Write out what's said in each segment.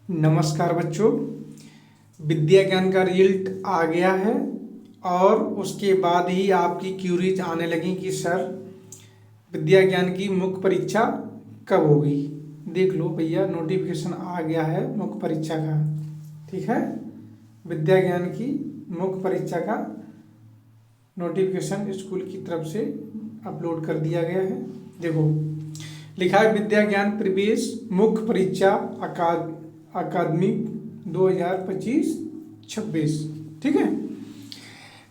नमस्कार बच्चों। विद्या ज्ञान का रिजल्ट आ गया है और उसके बाद ही आपकी क्यूरीज आने लगी कि सर विद्या ज्ञान की मुख्य परीक्षा कब होगी। देख लो भैया, नोटिफिकेशन आ गया है मुख्य परीक्षा का। ठीक है, विद्या ज्ञान की मुख्य परीक्षा का नोटिफिकेशन स्कूल की तरफ से अपलोड कर दिया गया है। देखो लिखा है विद्या ज्ञान प्रवेश मुख्य परीक्षा अकादमिक 2025-26। ठीक है,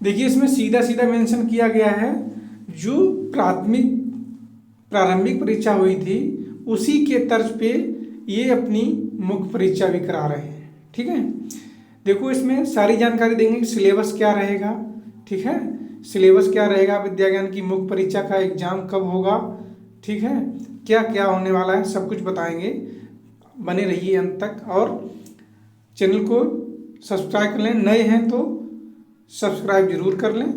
देखिए इसमें सीधा सीधा मेंशन किया गया है जो प्रारंभिक परीक्षा हुई थी उसी के तर्ज पे ये अपनी मुख्य परीक्षा भी करा रहे हैं। ठीक है, देखो इसमें सारी जानकारी देंगे कि सिलेबस क्या रहेगा। ठीक है, सिलेबस क्या रहेगा, विद्या ज्ञान की मुख्य परीक्षा का एग्जाम कब होगा, ठीक है, क्या क्या होने वाला है, सब कुछ बताएंगे। बने रहिए अंत तक और चैनल को सब्सक्राइब कर लें, नए हैं तो सब्सक्राइब जरूर कर लें।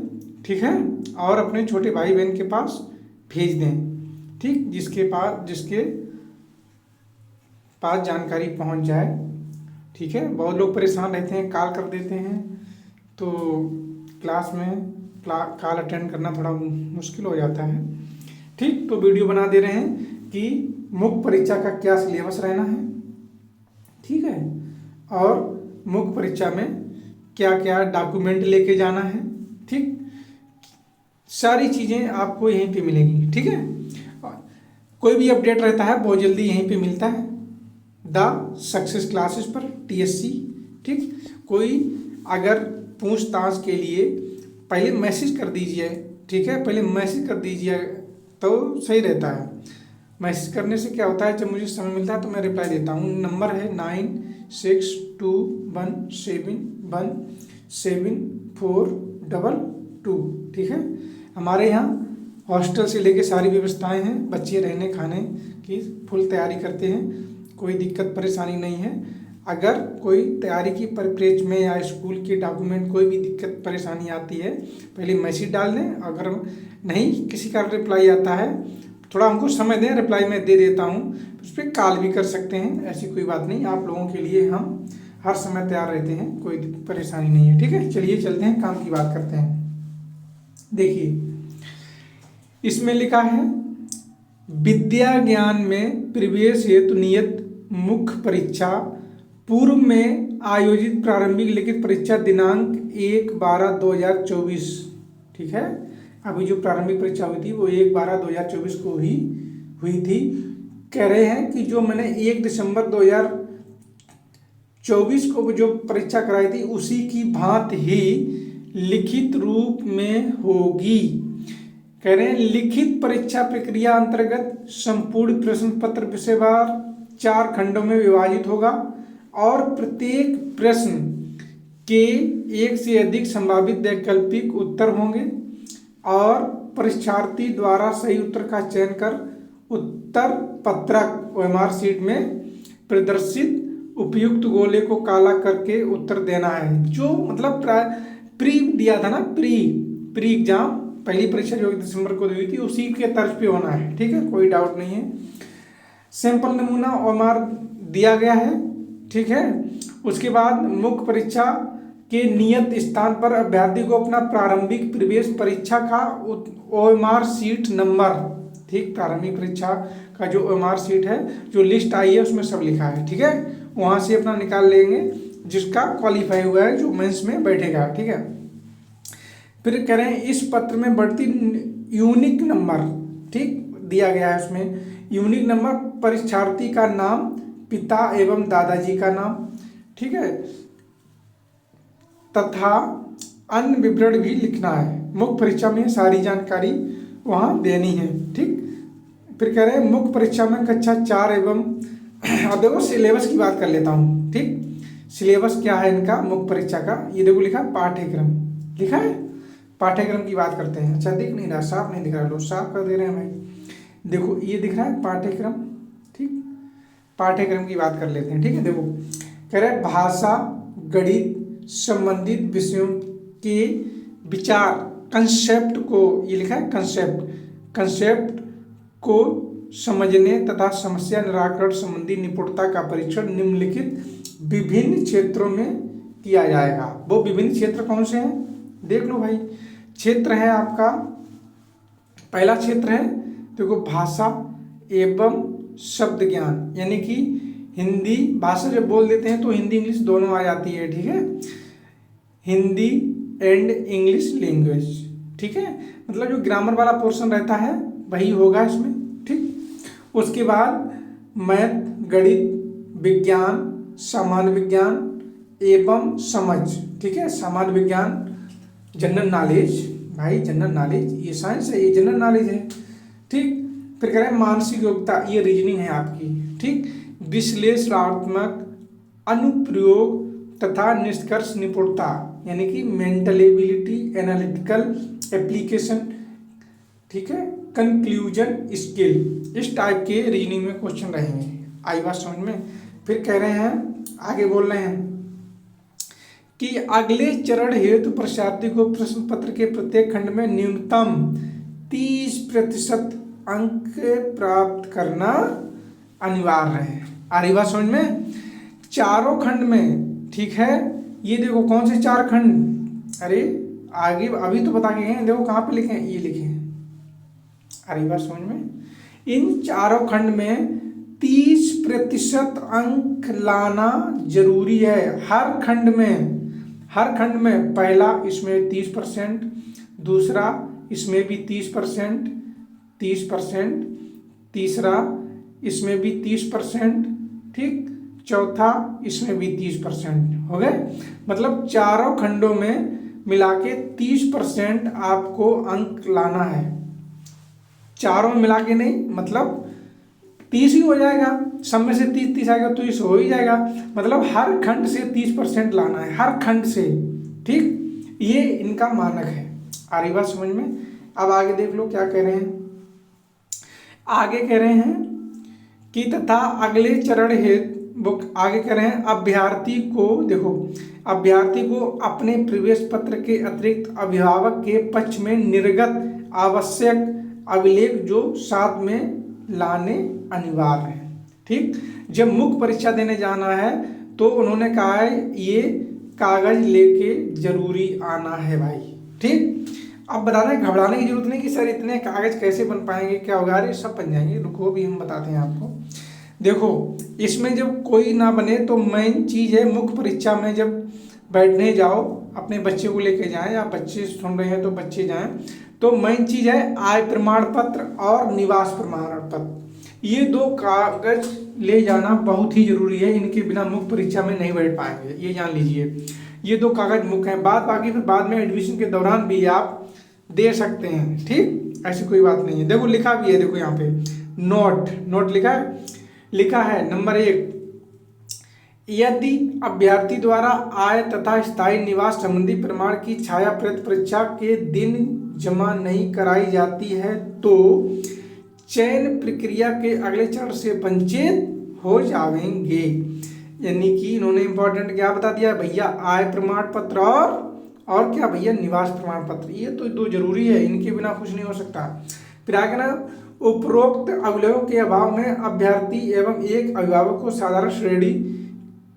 ठीक है, और अपने छोटे भाई बहन के पास भेज दें। ठीक, जिसके पास जानकारी पहुंच जाए। ठीक है, बहुत लोग परेशान रहते हैं, कॉल कर देते हैं तो क्लास में कॉल अटेंड करना थोड़ा मुश्किल हो जाता है। ठीक, तो वीडियो बना दे रहे हैं कि मुख्य परीक्षा का क्या सिलेबस रहना है। ठीक है, और मुख्य परीक्षा में क्या क्या डॉक्यूमेंट लेके जाना है। ठीक, सारी चीज़ें आपको यहीं पे मिलेंगी। ठीक है, कोई भी अपडेट रहता है बहुत जल्दी यहीं पे मिलता है द सक्सेस क्लासेस पर TSC। ठीक, कोई अगर पूछताछ के लिए पहले मैसेज कर दीजिए। ठीक है, पहले मैसेज कर दीजिए तो सही रहता है। मैसेज करने से क्या होता है, जब मुझे समय मिलता है तो मैं रिप्लाई देता हूँ। नंबर है 9621717422। ठीक है, हमारे यहाँ हॉस्टल से लेके सारी व्यवस्थाएं हैं, बच्चे रहने खाने की फुल तैयारी करते हैं, कोई दिक्कत परेशानी नहीं है। अगर कोई तैयारी की परिप्रेक्ष्य में या स्कूल के डॉक्यूमेंट कोई भी दिक्कत परेशानी आती है पहले मैसेज डाल दें। अगर नहीं किसी का रिप्लाई आता है थोड़ा हमको समय दें, रिप्लाई मैं दे देता हूँ, उस पर कॉल भी कर सकते हैं, ऐसी कोई बात नहीं। आप लोगों के लिए हम हर समय तैयार रहते हैं, कोई परेशानी नहीं है। ठीक है, चलिए चलते हैं, काम की बात करते हैं। देखिए इसमें लिखा है विद्या ज्ञान में प्रवेश हेतु नियत मुख्य परीक्षा पूर्व में आयोजित प्रारंभिक लिखित परीक्षा दिनांक 1/12/2024। ठीक है, अभी जो प्रारंभिक परीक्षा हुई थी वो 1/12/2024 को ही हुई थी। कह रहे हैं कि जो मैंने 1 दिसंबर 2024 को जो परीक्षा कराई थी उसी की भांति ही लिखित रूप में होगी। कह रहे हैं लिखित परीक्षा प्रक्रिया अंतर्गत संपूर्ण प्रश्न पत्र विषयवार 4 खंडों में विभाजित होगा और प्रत्येक प्रश्न के 1 से अधिक संभावित वैकल्पिक उत्तर होंगे और परीक्षार्थी द्वारा सही उत्तर का चयन कर उत्तर पत्रक OMR शीट में प्रदर्शित उपयुक्त गोले को काला करके उत्तर देना है। जो मतलब प्री दिया था ना, प्री एग्जाम पहली परीक्षा जो 1 दिसंबर को हुई थी उसी के तर्ज पे होना है। ठीक है, कोई डाउट नहीं है। सैंपल नमूना OMR दिया गया है। ठीक है, उसके बाद मुख्य परीक्षा के नियत स्थान पर अभ्यर्थी को अपना प्रारंभिक प्रवेश परीक्षा का OMR शीट नंबर, ठीक, प्रारंभिक परीक्षा का जो OMR शीट है जो लिस्ट आई है उसमें सब लिखा है। ठीक है, वहां से अपना निकाल लेंगे जिसका क्वालिफाई हुआ है, जो मेंस में बैठेगा। ठीक है, फिर कह रहे हैं इस पत्र में बढ़ती यूनिक नंबर, ठीक, दिया गया है उसमें यूनिक नंबर, परीक्षार्थी का नाम, पिता एवं दादाजी का नाम, ठीक है, तथा अन्य विवरण भी लिखना है। मुख्य परीक्षा में सारी जानकारी वहाँ देनी है। ठीक, फिर कह रहे हैं मुख्य परीक्षा में कक्षा 4 एवं अब देखो सिलेबस की बात कर लेता हूँ। ठीक, सिलेबस क्या है इनका मुख्य परीक्षा का, ये देखो लिखा है पाठ्यक्रम, लिखा है पाठ्यक्रम की बात करते हैं। अच्छा दिख नहीं रहा, साफ नहीं दिख रहा, लो साफ कर दे रहे हैं भाई। देखो ये दिख रहा है पाठ्यक्रम। ठीक, पाठ्यक्रम की बात कर लेते हैं। ठीक है, देखो कह रहे हैं भाषा गणित संबंधित विषयों के विचार कंसेप्ट को, ये लिखा है कंसेप्ट को समझने तथा समस्या निराकरण संबंधी निपुणता का परीक्षण निम्नलिखित विभिन्न क्षेत्रों में किया जाएगा। वो विभिन्न क्षेत्र कौन से हैं देख लो भाई। क्षेत्र है आपका, पहला क्षेत्र है देखो भाषा एवं शब्द ज्ञान, यानी कि हिंदी भाषा जब बोल देते हैं तो हिंदी इंग्लिश दोनों आ जाती है, ठीक है, हिंदी एंड इंग्लिश लैंग्वेज, ठीक है, मतलब जो ग्रामर वाला पोर्शन रहता है वही होगा इसमें, ठीक। उसके बाद मैथ, गणित, विज्ञान, सामान्य विज्ञान एवं समझ, ठीक है, सामान्य विज्ञान, जनरल नॉलेज, भाई जनरल नॉलेज ये साइंस है, ये जनरल नॉलेज है, ठीक। फिर कह रहे हैं मानसिक योग्यता, ये रीजनिंग है आपकी, ठीक। विश्लेषणात्मक अनुप्रयोग तथा निष्कर्ष निपुणता, यानी कि मेंटल एबिलिटी, एनालिटिकल एप्लीकेशन, ठीक है, कंक्लूजन स्किल, इस टाइप के रीजनिंग में क्वेश्चन रहेंगे। आई बात समझ में। फिर कह रहे हैं आगे बोल रहे हैं कि अगले चरण हेतु परीक्षार्थी को प्रश्न पत्र के प्रत्येक खंड में न्यूनतम 30% अंक प्राप्त करना अनिवार्य है। आ रही बात समझ में। चारों खंड में, ठीक है, ये देखो कौन से 4 खंड, अरे आगे अभी तो बता के गए, देखो कहाँ पे लिखे हैं, ये लिखे हैं। आ रही बात समझ में। इन चारों खंड में 30% अंक लाना जरूरी है हर खंड में। हर खंड में पहला इसमें 30%, दूसरा इसमें भी 30%, 30%, तीसरा इसमें भी 30%, ठीक, चौथा इसमें भी 30% हो गए। मतलब चारों खंडों में मिला के 30% आपको अंक लाना है। चारों में मिला के नहीं, मतलब 30 ही हो जाएगा, सब में से 30 आएगा तो इस हो ही जाएगा। मतलब हर खंड से 30% लाना है, हर खंड से, ठीक, ये इनका मानक है। आ रही बात समझ में। अब आगे देख लो क्या कह रहे हैं। आगे कह रहे हैं कि तथा अगले चरण हेतु आगे कह रहे हैं अभ्यर्थी को, देखो अभ्यर्थी को अपने प्रवेश पत्र के अतिरिक्त अभिभावक के पक्ष में निर्गत आवश्यक अभिलेख जो साथ में लाने अनिवार्य है, ठीक। जब मुख्य परीक्षा देने जाना है तो उन्होंने कहा है ये कागज लेके जरूरी आना है भाई, ठीक। अब बता रहे हैं, घबराने की जरूरत नहीं कि सर इतने कागज कैसे बन पाएंगे, क्या होगा, अरे सब बन जाएंगे, रुको भी हम बताते हैं आपको। देखो इसमें जब कोई ना बने तो मेन चीज़ है, मुख्य परीक्षा में जब बैठने जाओ, अपने बच्चे को लेके जाएं, या बच्चे सुन रहे हैं तो बच्चे जाएं, तो मेन चीज़ है आय प्रमाण पत्र और निवास प्रमाण पत्र। ये 2 कागज ले जाना बहुत ही जरूरी है, इनके बिना मुख्य परीक्षा में नहीं बैठ पाएंगे, ये जान लीजिए। ये 2 कागज मुख्य हैं, बाकी फिर बाद में एडमिशन के दौरान भी आप दे सकते हैं, ठीक, ऐसी कोई बात नहीं है। देखो लिखा भी है, देखो यहाँ पे नोट लिखा है नंबर 1, यदि अभ्यर्थी द्वारा आय तथा स्थायी निवास संबंधी प्रमाण की छाया प्रति परीक्षा के दिन जमा नहीं कराई जाती है तो चयन प्रक्रिया के अगले चरण से वंचित हो जाएंगे। यानी कि इन्होंने इंपॉर्टेंट क्या बता दिया भैया, आय प्रमाण पत्र और क्या भैया, निवास प्रमाण पत्र, ये तो 2 जरूरी है, इनके बिना कुछ नहीं हो सकता। फिर आगे ना, उपरोक्त अवयवों के अभाव में अभ्यर्थी एवं एक अभिभावक को साधारण श्रेणी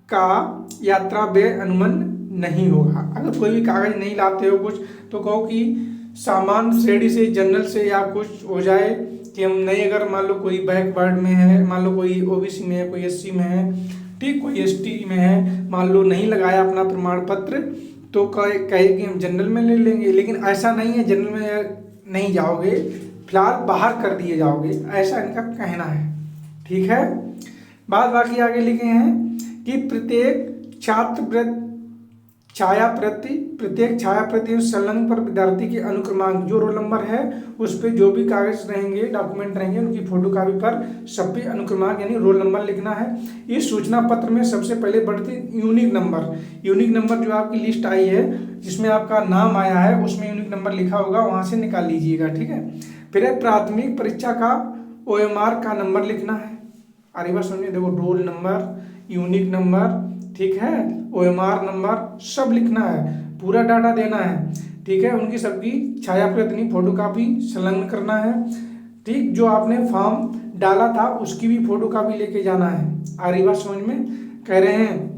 का यात्रा व्यय अनुमान नहीं होगा। अगर कोई भी कागज नहीं लाते हो कुछ, तो कहो कि सामान्य श्रेणी से, जनरल से या कुछ हो जाए कि हम नहीं, अगर मान लो कोई बैकवर्ड में है, मान लो कोई ओबीसी में है, कोई एससी में है, ठीक, कोई एसटी में है, मान लो नहीं लगाया अपना प्रमाण पत्र, तो कहे कि हम जनरल में ले लेंगे। लेकिन ऐसा नहीं है, जनरल में नहीं जाओगे, फिलहाल बाहर कर दिए जाओगे, ऐसा इनका कहना है, ठीक है। बाकी आगे लिखे हैं कि प्रत्येक छाया प्रति संलग्न पर विद्यार्थी के अनुक्रमांक, जो रोल नंबर है उस पर जो भी कागज रहेंगे, डॉक्यूमेंट रहेंगे, उनकी फोटोकॉपी पर सब पे अनुक्रमांक यानी रोल नंबर लिखना है। इस सूचना पत्र में सबसे पहले बढ़ती यूनिक नंबर जो आपकी लिस्ट आई है जिसमें आपका नाम आया है, उसमें यूनिक नंबर लिखा होगा, वहां से निकाल लीजिएगा, ठीक है। फिर प्राथमिक परीक्षा का OMR का नंबर लिखना है। अरे बात समझिए, देखो रोल नंबर, यूनिक नंबर, ठीक है, OMR नंबर सब लिखना है, पूरा डाटा देना है, ठीक है। उनकी सबकी छाया प्रति फोटोकॉपी संलग्न करना है, ठीक। जो आपने फॉर्म डाला था उसकी भी फोटो कॉपी लेके जाना है। आ रही बात समझ में? कह रहे हैं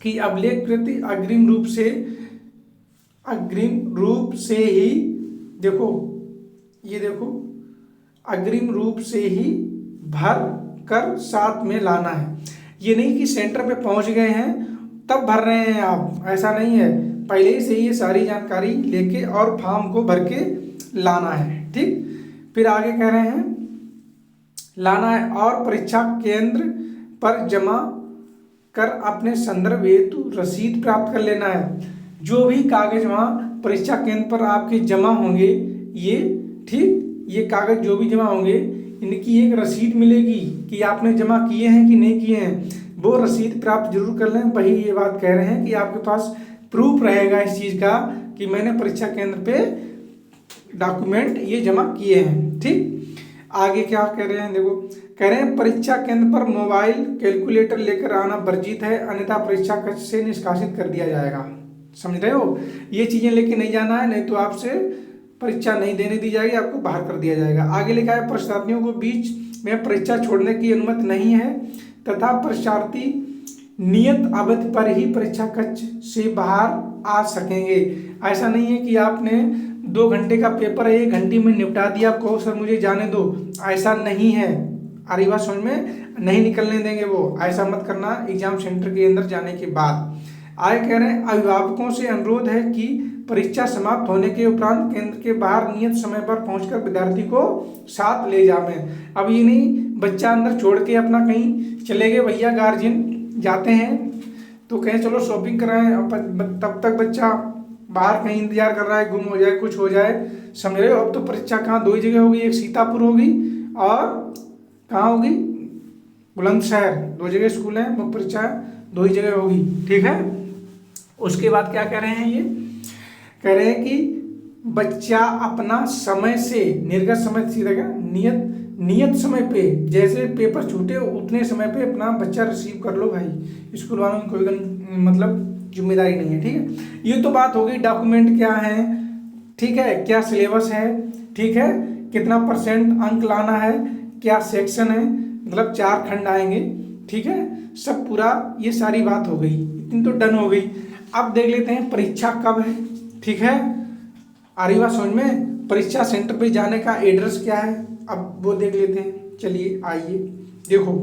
कि अभिलेखकृत अग्रिम रूप से ही देखो, ये देखो, अग्रिम रूप से ही भर कर साथ में लाना है। ये नहीं कि सेंटर पे पहुंच गए हैं तब भर रहे हैं आप, ऐसा नहीं है, पहले से ही ये सारी जानकारी लेके और फॉर्म को भर के लाना है। ठीक, फिर आगे कह रहे हैं लाना है और परीक्षा केंद्र पर जमा कर अपने संदर्भ हेतु रसीद प्राप्त कर लेना है। जो भी कागज वहाँ परीक्षा केंद्र पर आपके जमा होंगे, ये ठीक, ये कागज जो भी जमा होंगे इनकी एक रसीद मिलेगी कि आपने जमा किए हैं कि नहीं किए हैं, वो रसीद प्राप्त जरूर कर लें। वही ये बात कह रहे हैं कि आपके पास प्रूफ रहेगा इस चीज़ का कि मैंने परीक्षा केंद्र पे डॉक्यूमेंट ये जमा किए हैं। ठीक, आगे क्या कह रहे हैं, देखो, कह रहे हैं परीक्षा केंद्र पर मोबाइल कैलकुलेटर लेकर आना वर्जित है, अन्यथा परीक्षा कक्ष से निष्कासित कर दिया जाएगा। समझ रहे हो? ये चीजें लेके नहीं जाना है, नहीं तो आपसे परीक्षा नहीं देने दी जाएगी, आपको बाहर कर दिया जाएगा। आगे लिखा है परीक्षार्थियों को बीच में परीक्षा छोड़ने की अनुमति नहीं है तथा परीक्षार्थी नियत अवधि पर ही परीक्षा कक्ष से बाहर आ सकेंगे। ऐसा नहीं है कि आपने 2 घंटे का पेपर है 1 घंटे में निपटा दिया, कहो सर मुझे जाने दो, ऐसा नहीं है। अरे बात समझ में? नहीं निकलने देंगे वो, ऐसा मत करना एग्जाम सेंटर के अंदर जाने के बाद। आगे कह रहे हैं अभिभावकों से अनुरोध है कि परीक्षा समाप्त होने के उपरांत केंद्र के बाहर नियत समय पर पहुंचकर विद्यार्थी को साथ ले जावें। अब ये नहीं बच्चा अंदर छोड़ के अपना कहीं चले गए, भैया गार्जियन जाते हैं तो कहें चलो शॉपिंग कराएं, तब तक बच्चा बाहर कहीं इंतजार कर रहा है, गुम हो जाए, कुछ हो जाए। समझ रहे हो? अब तो परीक्षा कहाँ 2 ही जगह होगी, एक सीतापुर होगी और कहाँ होगी, बुलंदशहर। 2 जगह स्कूल है, मुख्य परीक्षा 2 ही जगह होगी। ठीक है, उसके बाद क्या कह रहे हैं, ये कह रहे हैं कि बच्चा अपना समय से निर्गत समय सीधा नियत समय पे, जैसे पेपर छूटे उतने समय पे अपना बच्चा रिसीव कर लो भाई। स्कूल वालों की कोई मतलब जिम्मेदारी नहीं है। ठीक है, ये तो बात हो गई डॉक्यूमेंट क्या है, ठीक है, क्या सिलेबस है, ठीक है, कितना % अंक लाना है, क्या सेक्शन है, मतलब 4 खंड आएंगे। ठीक है, सब पूरा ये सारी बात हो गई, इतनी तो डन हो गई। अब देख लेते हैं परीक्षा कब है। ठीक है, आ रही बात समझ में? परीक्षा सेंटर पे जाने का एड्रेस क्या है, अब वो देख लेते हैं। चलिए आइए, देखो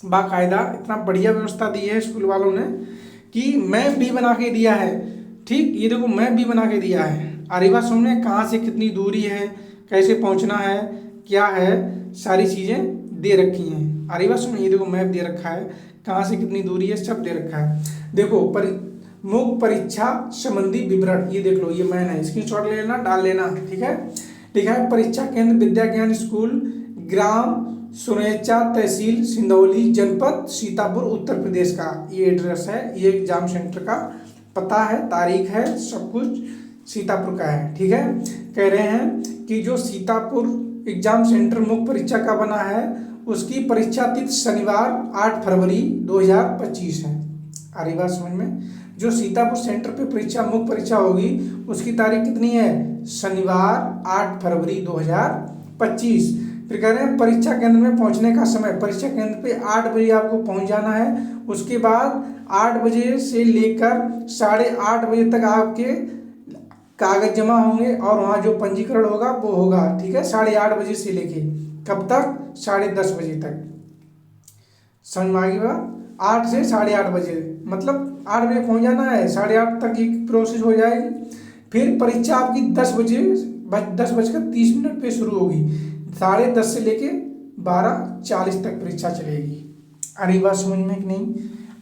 बाकायदा इतना बढ़िया व्यवस्था दी है स्कूल वालों ने कि मैप भी बना के दिया है। ठीक, ये देखो मैप भी बना के दिया है। आ रही बात समझ में? कहाँ से कितनी दूरी है, कैसे पहुँचना है, क्या है, सारी चीज़ें दे रखी हैं। आ रही बात समझ? ये देखो मैप दे रखा है, कहाँ से कितनी दूरी है, सब दे रखा है। देखो मुख्य परीक्षा संबंधी विवरण, ये देख लो, ये मैन है, स्क्रीनशॉट ले लेना, डाल लेना। ठीक है, लिखा है परीक्षा केंद्र विद्या ज्ञान स्कूल, ग्राम सुनेचा, तहसील सिंदौली, जनपद सीतापुर, उत्तर प्रदेश का ये एड्रेस है। ये एग्जाम सेंटर का पता है, तारीख है, सब कुछ सीतापुर का है। ठीक है, कह रहे हैं कि जो सीतापुर एग्जाम सेंटर मुख्य परीक्षा का बना है उसकी परीक्षा तिथि शनिवार 8 फरवरी 2025 है। आ रही बात समझ में? जो सीतापुर सेंटर पे परीक्षा मुख्य परीक्षा होगी उसकी तारीख कितनी है, शनिवार 8 फरवरी 2025। फिर कह रहे हैं परीक्षा केंद्र में पहुंचने का समय, परीक्षा केंद्र पे 8 बजे आपको पहुंच जाना है। उसके बाद 8 बजे से लेकर 8:30 बजे तक आपके कागज जमा होंगे और वहाँ जो पंजीकरण होगा वो होगा। ठीक है, 8:30 बजे से लेके कब तक, 10:30 बजे तक। समझ में आ गई बात? 8 से 8:30 बजे, मतलब 8 बजे पहुँच जाना है, 8:30 तक ये प्रोसेस हो जाएगी। फिर परीक्षा आपकी 10:30 पे शुरू होगी, 10:30 से लेके 12:40 तक परीक्षा चलेगी। आ रही बात समझ में कि नहीं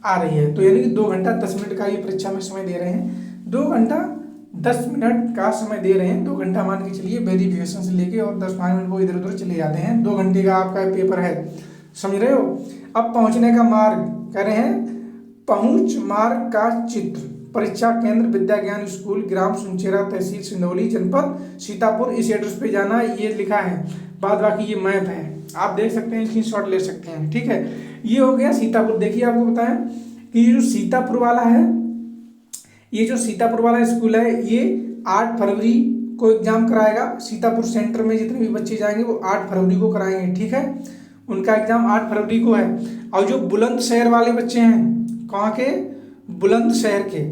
आ रही है? तो यानी कि 2 घंटा 10 मिनट का ये परीक्षा में समय दे रहे हैं, 2 घंटा 10 मिनट का समय दे रहे हैं। 2 घंटा मान के चलिए वेरिफिकेशन से लेके, और 10-5 मिनट वो इधर उधर चले जाते हैं। 2 घंटे का आपका पेपर है, समझ रहे हो? अब पहुंचने का मार्ग कह रहे हैं, पहुंच मार्ग का चित्र, परीक्षा केंद्र विद्या ज्ञान स्कूल, ग्राम सुनचेरा, तहसील सिंदौली, जनपद सीतापुर, इस एड्रेस पे जाना है, ये लिखा है। बाद बाकी ये मैप है, आप देख सकते हैं, स्क्रीनशॉट ले सकते हैं। ठीक है, ये हो गया सीतापुर। देखिए आपको बताएं कि ये जो सीतापुर वाला है, ये जो सीतापुर वाला स्कूल है ये 8 फरवरी को एग्जाम कराएगा। सीतापुर सेंटर में जितने भी बच्चे जाएंगे वो 8 फरवरी को कराएंगे, ठीक है। उनका एग्जाम 8 फरवरी को है। और जो बुलंदशहर वाले बच्चे हैं, कहाँ के, बुलंदशहर के,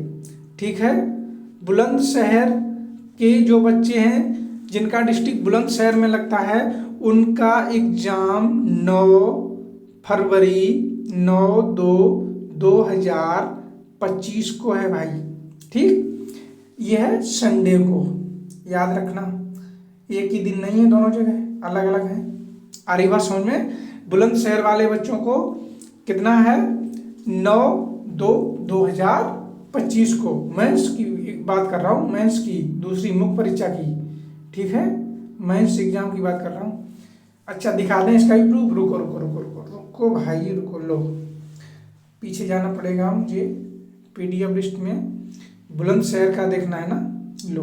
ठीक है, बुलंदशहर के जो बच्चे हैं जिनका डिस्ट्रिक्ट बुलंदशहर में लगता है, उनका एग्जाम 9/2/2025 को है भाई, ठीक। यह है संडे को, याद रखना, एक ही दिन नहीं है, दोनों जगह अलग अलग है। आ रही बात समझ में। बुलंदशहर वाले बच्चों को कितना है, 9/2/2025 को। मेंस की बात कर रहा हूँ, मेंस की, दूसरी मुख्य परीक्षा की, ठीक है, मेंस एग्जाम की बात कर रहा हूँ। अच्छा दिखा दें इसका भी प्रूफ। रुको रुको रुको रुको रुको भाई रुको, लो पीछे जाना पड़ेगा मुझे, PDF लिस्ट में बुलंदशहर का देखना है ना। लो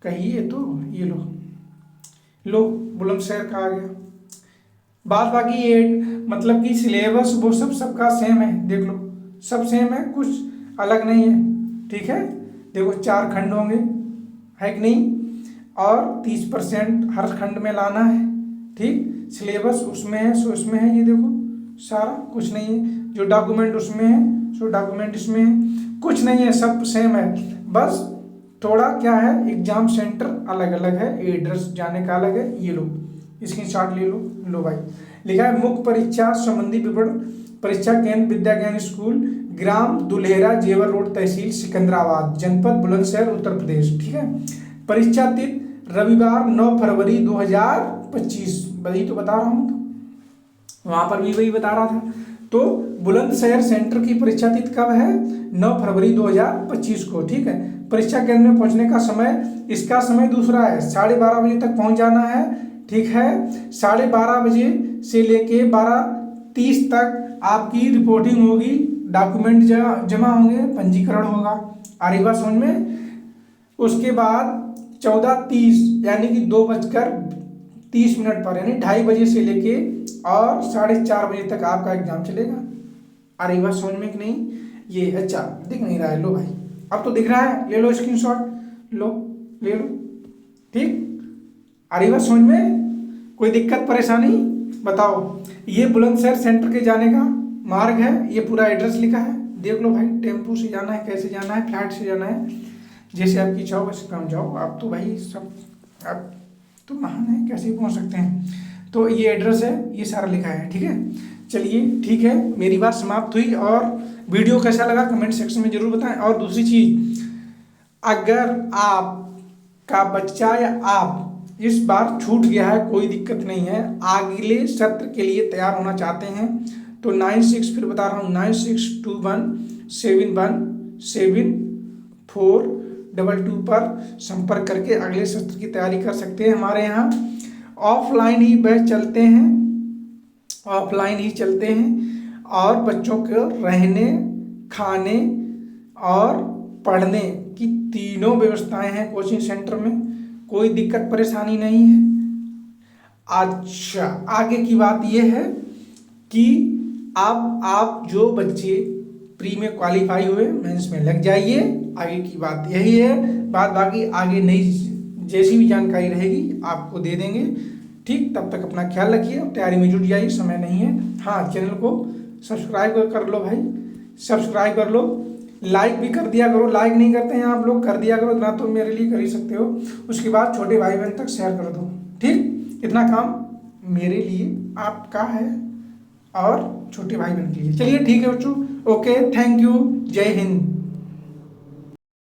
कहिए तो, ये लो बुलंदशहर का आ गया। बात बाकी ये मतलब कि सिलेबस वो सबका सेम है, देख लो सब सेम है, कुछ अलग नहीं है, ठीक है। देखो 4 खंड होंगे, है कि नहीं, और 30% हर खंड में लाना है, ठीक। सिलेबस उसमें है, सो उसमें है, ये देखो सारा कुछ नहीं है। जो डॉक्यूमेंट उसमें है, सो डॉक्यूमेंट इसमें है, कुछ नहीं है, सब सेम है। बस थोड़ा क्या है, एग्जाम सेंटर अलग अलग है, एड्रेस जाने का अलग है। ये लो स्क्रीनशॉट ले लो भाई। लिखा है मुख्य परीक्षा संबंधी विवरण, परीक्षा केंद्र विद्या ज्ञान स्कूल, ग्राम दुल्हेरा, जेवर रोड, तहसील सिकंदराबाद, जनपद बुलंदशहर, उत्तर प्रदेश, ठीक है। परीक्षा तिथि रविवार 9 फरवरी 2025, वही तो बता रहा हूँ, वहां पर भी वही बता रहा था। तो बुलंदशहर सेंटर की परीक्षा तिथि कब है, 9 फरवरी 2025 को, ठीक है। परीक्षा केंद्र में पहुंचने का समय, इसका समय दूसरा है, 12:30 बजे तक पहुंच जाना है, ठीक है। 12:30 बजे से लेके 12:30 तक आपकी रिपोर्टिंग होगी, डॉक्यूमेंट जमा होंगे, पंजीकरण होगा। आ रही बात समझ में। उसके बाद 14:30 यानी कि 2:30 पर, यानी 2:30 बजे से लेके और 4:30 बजे तक आपका एग्जाम चलेगा। आ रही बात समझ में कि नहीं। ये अच्छा दिख नहीं रहा है, लो भाई अब तो दिख रहा है, ले लो स्क्रीनशॉट, लो ले लो, ठीक। आ रही बात समझ में, कोई दिक्कत परेशानी बताओ। ये बुलंदशहर सेंटर के जाने का मार्ग है, ये पूरा एड्रेस लिखा है, देख लो भाई। टेम्पू से जाना है, कैसे जाना है, फ्लाइट से जाना है, जैसे आपकी इच्छा हो वैसे काम जाओ। आप तो भाई सब, आप तो महान है, कैसे पहुंच सकते हैं। तो ये एड्रेस है, ये सारा लिखा है, ठीक है। चलिए ठीक है, मेरी बात समाप्त हुई। और वीडियो कैसा लगा कमेंट सेक्शन में जरूर बताएं। और दूसरी चीज, अगर आपका बच्चा या आप इस बार छूट गया है, कोई दिक्कत नहीं है, अगले सत्र के लिए तैयार होना चाहते हैं तो 96, फिर बता रहा हूँ, 9621717422 पर संपर्क करके अगले सत्र की तैयारी कर सकते हैं। हमारे यहाँ ऑफलाइन ही बैच चलते हैं, ऑफलाइन ही चलते हैं, और बच्चों को रहने, खाने और पढ़ने की तीनों व्यवस्थाएं हैं कोचिंग सेंटर में, कोई दिक्कत परेशानी नहीं है। अच्छा आगे की बात यह है कि अब आप जो बच्चे प्री में क्वालिफाई हुए, मेंस में लग जाइए, आगे की बात यही है। बात बाकी आगे नई जैसी भी जानकारी रहेगी आपको दे देंगे, ठीक। तब तक अपना ख्याल रखिए, तैयारी में जुट जाइए, समय नहीं है। हाँ चैनल को सब्सक्राइब कर लो भाई, सब्सक्राइब कर लो, लाइक भी कर दिया करो, लाइक नहीं करते हैं आप लोग, कर दिया करो, इतना तो मेरे लिए कर ही सकते हो। उसके बाद छोटे भाई बहन तक शेयर कर दो, ठीक। इतना काम मेरे लिए आपका है और छोटे भाई बहन के लिए। चलिए ठीक है बच्चों, ओके, थैंक यू, जय हिंद।